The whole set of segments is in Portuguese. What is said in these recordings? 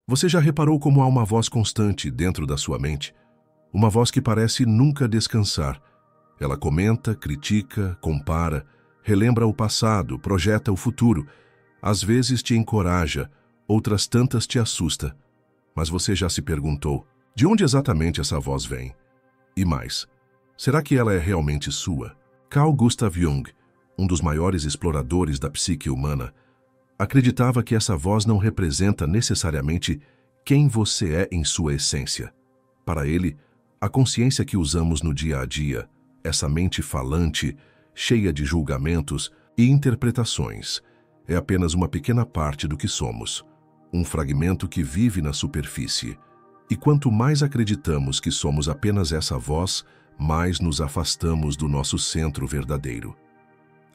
Você já reparou como há uma voz constante dentro da sua mente? Uma voz que parece nunca descansar. Ela comenta, critica, compara, relembra o passado, projeta o futuro. Às vezes te encoraja, outras tantas te assusta. Mas você já se perguntou, de onde exatamente essa voz vem? E mais, será que ela é realmente sua? Carl Gustav Jung, um dos maiores exploradores da psique humana, acreditava que essa voz não representa necessariamente quem você é em sua essência. Para ele, a consciência que usamos no dia a dia, essa mente falante, cheia de julgamentos e interpretações, é apenas uma pequena parte do que somos, um fragmento que vive na superfície. E quanto mais acreditamos que somos apenas essa voz, mais nos afastamos do nosso centro verdadeiro.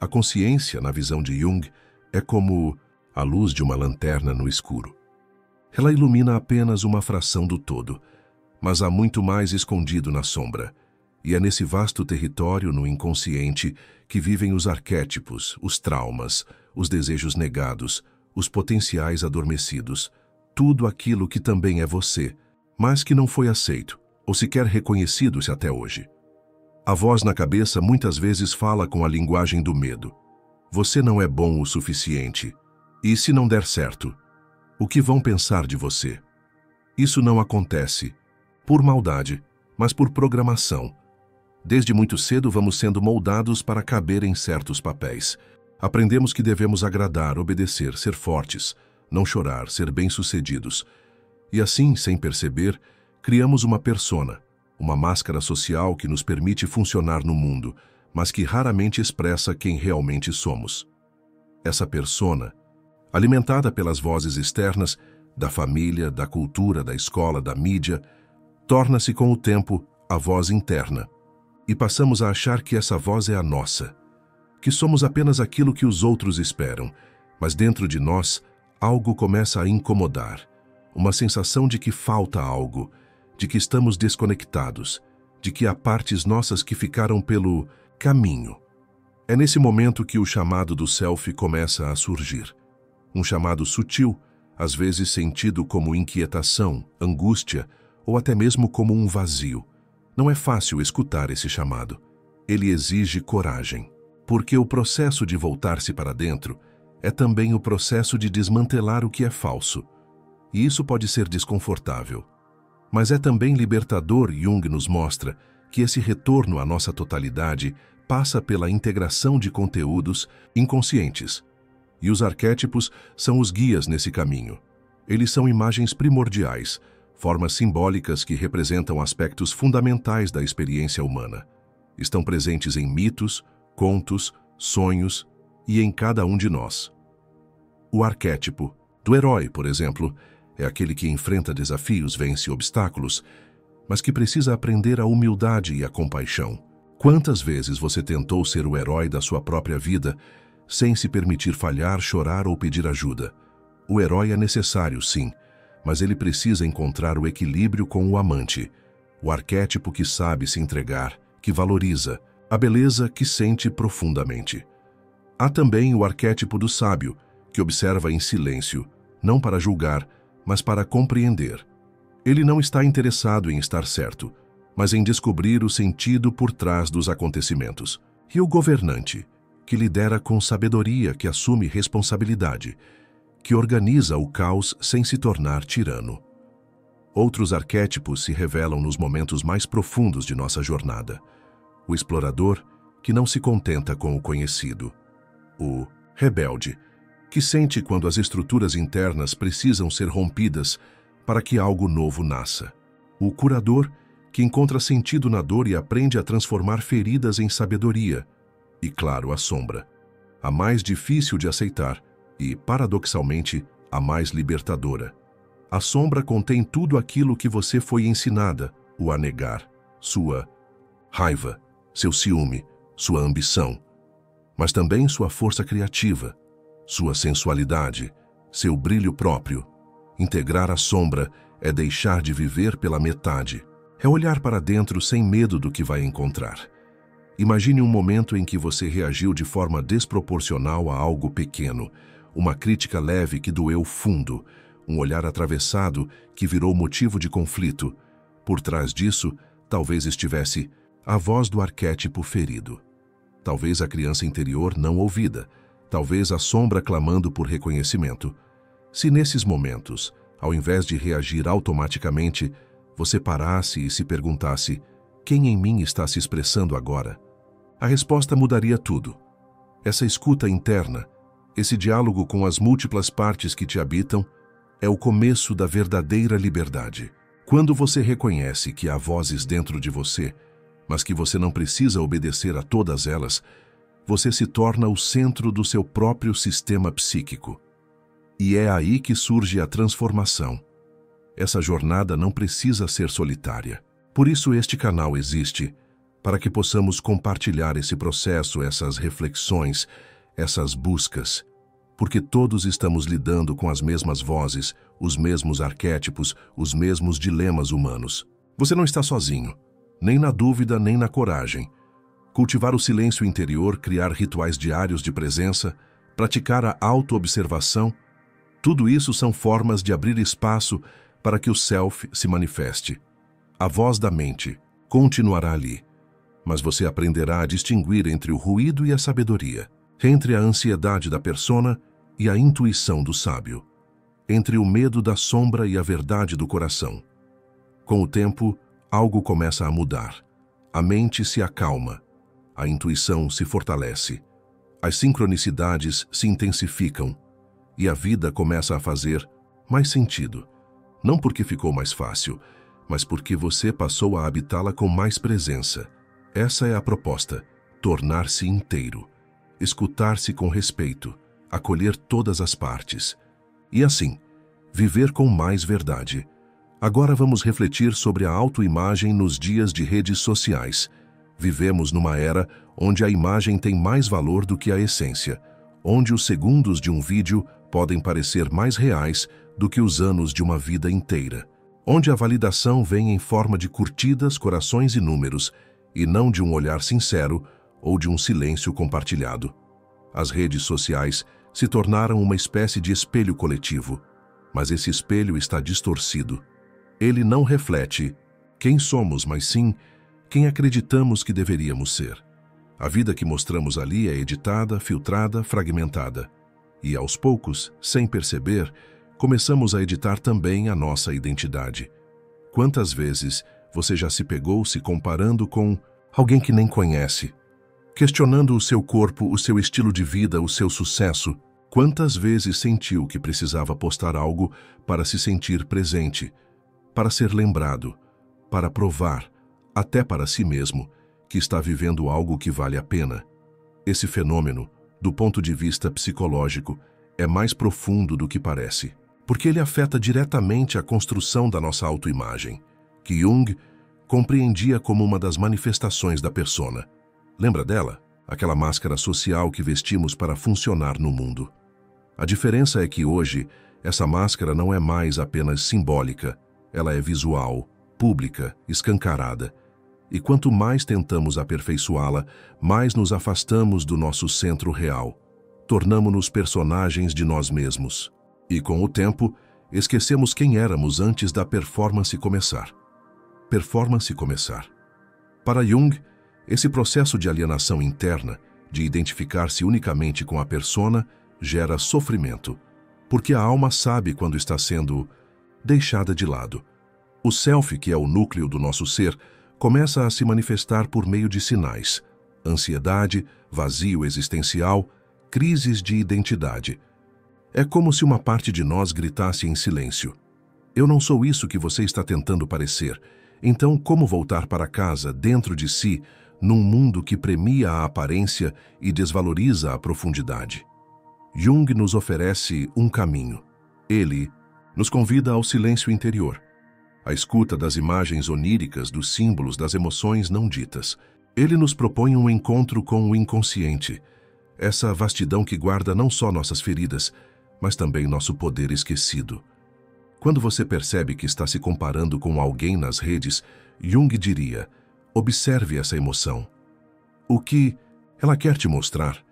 A consciência, na visão de Jung, é como a luz de uma lanterna no escuro. Ela ilumina apenas uma fração do todo, mas há muito mais escondido na sombra. E é nesse vasto território, no inconsciente, que vivem os arquétipos, os traumas, os desejos negados, os potenciais adormecidos, tudo aquilo que também é você, mas que não foi aceito, ou sequer reconhecido-se até hoje. A voz na cabeça muitas vezes fala com a linguagem do medo. Você não é bom o suficiente. E se não der certo? O que vão pensar de você? Isso não acontece por maldade, mas por programação. Desde muito cedo vamos sendo moldados para caber em certos papéis. Aprendemos que devemos agradar, obedecer, ser fortes, não chorar, ser bem-sucedidos. E assim, sem perceber, criamos uma persona, uma máscara social que nos permite funcionar no mundo, mas que raramente expressa quem realmente somos. Essa persona, alimentada pelas vozes externas, da família, da cultura, da escola, da mídia, torna-se com o tempo a voz interna. E passamos a achar que essa voz é a nossa, que somos apenas aquilo que os outros esperam, mas dentro de nós algo começa a incomodar, uma sensação de que falta algo, de que estamos desconectados, de que há partes nossas que ficaram pelo caminho. É nesse momento que o chamado do self começa a surgir. Um chamado sutil, às vezes sentido como inquietação, angústia ou até mesmo como um vazio. Não é fácil escutar esse chamado. Ele exige coragem, porque o processo de voltar-se para dentro é também o processo de desmantelar o que é falso. E isso pode ser desconfortável. Mas é também libertador. Jung nos mostra que esse retorno à nossa totalidade passa pela integração de conteúdos inconscientes. E os arquétipos são os guias nesse caminho. Eles são imagens primordiais, formas simbólicas que representam aspectos fundamentais da experiência humana. Estão presentes em mitos, contos, sonhos e em cada um de nós. O arquétipo do herói, por exemplo, é aquele que enfrenta desafios, vence obstáculos, mas que precisa aprender a humildade e a compaixão. Quantas vezes você tentou ser o herói da sua própria vida, sem se permitir falhar, chorar ou pedir ajuda? O herói é necessário, sim, mas ele precisa encontrar o equilíbrio com o amante, o arquétipo que sabe se entregar, que valoriza, a beleza que sente profundamente. Há também o arquétipo do sábio, que observa em silêncio, não para julgar, mas para compreender. Ele não está interessado em estar certo, mas em descobrir o sentido por trás dos acontecimentos. E o governante, que lidera com sabedoria, que assume responsabilidade, que organiza o caos sem se tornar tirano. Outros arquétipos se revelam nos momentos mais profundos de nossa jornada. O explorador, que não se contenta com o conhecido. O rebelde, que sente quando as estruturas internas precisam ser rompidas para que algo novo nasça. O curador, que encontra sentido na dor e aprende a transformar feridas em sabedoria. E, claro, a sombra, a mais difícil de aceitar e, paradoxalmente, a mais libertadora. A sombra contém tudo aquilo que você foi ensinada a negar, sua raiva, seu ciúme, sua ambição, mas também sua força criativa, sua sensualidade, seu brilho próprio. Integrar a sombra é deixar de viver pela metade. É olhar para dentro sem medo do que vai encontrar. Imagine um momento em que você reagiu de forma desproporcional a algo pequeno, uma crítica leve que doeu fundo, um olhar atravessado que virou motivo de conflito. Por trás disso, talvez estivesse a voz do arquétipo ferido. Talvez a criança interior não ouvida. Talvez a sombra clamando por reconhecimento. Se nesses momentos, ao invés de reagir automaticamente, você parasse e se perguntasse: quem em mim está se expressando agora? A resposta mudaria tudo. Essa escuta interna, esse diálogo com as múltiplas partes que te habitam, é o começo da verdadeira liberdade. Quando você reconhece que há vozes dentro de você, mas que você não precisa obedecer a todas elas, você se torna o centro do seu próprio sistema psíquico. E é aí que surge a transformação. Essa jornada não precisa ser solitária. Por isso este canal existe, para que possamos compartilhar esse processo, essas reflexões, essas buscas. Porque todos estamos lidando com as mesmas vozes, os mesmos arquétipos, os mesmos dilemas humanos. Você não está sozinho, nem na dúvida, nem na coragem. Cultivar o silêncio interior, criar rituais diários de presença, praticar a autoobservação, tudo isso são formas de abrir espaço para que o self se manifeste. A voz da mente continuará ali, mas você aprenderá a distinguir entre o ruído e a sabedoria, entre a ansiedade da persona e a intuição do sábio, entre o medo da sombra e a verdade do coração. Com o tempo, algo começa a mudar. A mente se acalma, a intuição se fortalece, as sincronicidades se intensificam e a vida começa a fazer mais sentido. Não porque ficou mais fácil, mas porque você passou a habitá-la com mais presença. Essa é a proposta: tornar-se inteiro, escutar-se com respeito, acolher todas as partes e, assim, viver com mais verdade. Agora vamos refletir sobre a autoimagem nos dias de redes sociais. Vivemos numa era onde a imagem tem mais valor do que a essência, onde os segundos de um vídeo podem parecer mais reais do que os anos de uma vida inteira, onde a validação vem em forma de curtidas, corações e números, e não de um olhar sincero ou de um silêncio compartilhado. As redes sociais se tornaram uma espécie de espelho coletivo, mas esse espelho está distorcido. Ele não reflete quem somos, mas sim quem acreditamos que deveríamos ser. A vida que mostramos ali é editada, filtrada, fragmentada. E aos poucos, sem perceber, começamos a editar também a nossa identidade. Quantas vezes você já se pegou se comparando com alguém que nem conhece? Questionando o seu corpo, o seu estilo de vida, o seu sucesso? Quantas vezes sentiu que precisava postar algo para se sentir presente, para ser lembrado, para provar, até para si mesmo, que está vivendo algo que vale a pena? Esse fenômeno, do ponto de vista psicológico, é mais profundo do que parece, porque ele afeta diretamente a construção da nossa autoimagem, que Jung compreendia como uma das manifestações da persona. Lembra dela? Aquela máscara social que vestimos para funcionar no mundo. A diferença é que hoje, essa máscara não é mais apenas simbólica, ela é visual, pública, escancarada. E quanto mais tentamos aperfeiçoá-la, mais nos afastamos do nosso centro real. Tornamo-nos personagens de nós mesmos. E com o tempo, esquecemos quem éramos antes da performance começar. Performance começar. Para Jung, esse processo de alienação interna, de identificar-se unicamente com a persona, gera sofrimento, porque a alma sabe quando está sendo deixada de lado. O self, que é o núcleo do nosso ser, começa a se manifestar por meio de sinais: ansiedade, vazio existencial, crises de identidade. É como se uma parte de nós gritasse em silêncio: eu não sou isso que você está tentando parecer. Então, como voltar para casa, dentro de si, num mundo que premia a aparência e desvaloriza a profundidade? Jung nos oferece um caminho. Ele nos convida ao silêncio interior, à escuta das imagens oníricas, dos símbolos, das emoções não ditas. Ele nos propõe um encontro com o inconsciente, essa vastidão que guarda não só nossas feridas, mas também nosso poder esquecido. Quando você percebe que está se comparando com alguém nas redes, Jung diria: observe essa emoção. O que ela quer te mostrar?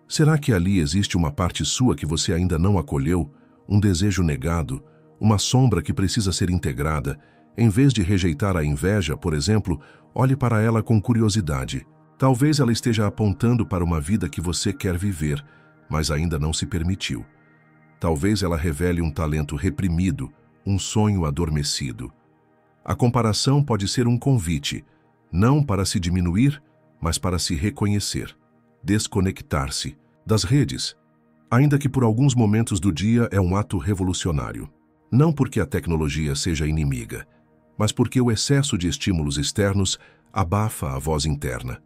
Será que ali existe uma parte sua que você ainda não acolheu, um desejo negado, uma sombra que precisa ser integrada. Em vez de rejeitar a inveja, por exemplo, olhe para ela com curiosidade. Talvez ela esteja apontando para uma vida que você quer viver, mas ainda não se permitiu. Talvez ela revele um talento reprimido, um sonho adormecido. A comparação pode ser um convite, não para se diminuir, mas para se reconhecer, desconectar-se das redes, ainda que por alguns momentos do dia é um ato revolucionário. Não porque a tecnologia seja inimiga, mas porque o excesso de estímulos externos abafa a voz interna.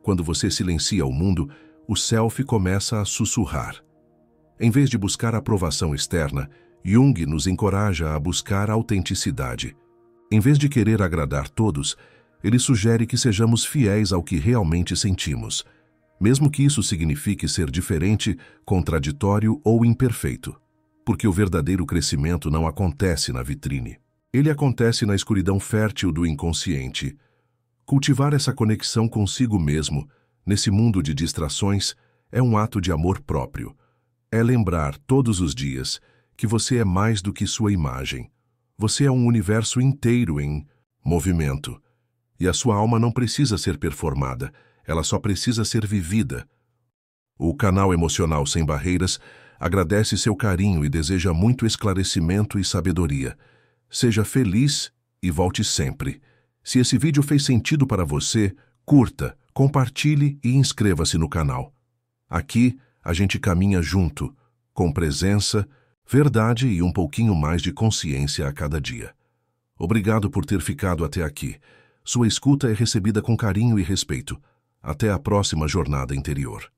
Quando você silencia o mundo, o self começa a sussurrar. Em vez de buscar aprovação externa, Jung nos encoraja a buscar autenticidade. Em vez de querer agradar todos, ele sugere que sejamos fiéis ao que realmente sentimos, mesmo que isso signifique ser diferente, contraditório ou imperfeito. Porque o verdadeiro crescimento não acontece na vitrine. Ele acontece na escuridão fértil do inconsciente. Cultivar essa conexão consigo mesmo, nesse mundo de distrações, é um ato de amor próprio. É lembrar todos os dias que você é mais do que sua imagem. Você é um universo inteiro em movimento. E a sua alma não precisa ser performada, ela só precisa ser vivida. O canal Emocional Sem Barreiras agradece seu carinho e deseja muito esclarecimento e sabedoria. Seja feliz e volte sempre. Se esse vídeo fez sentido para você, curta, compartilhe e inscreva-se no canal. Aqui, a gente caminha junto, com presença, verdade e um pouquinho mais de consciência a cada dia. Obrigado por ter ficado até aqui. Sua escuta é recebida com carinho e respeito. Até a próxima jornada interior.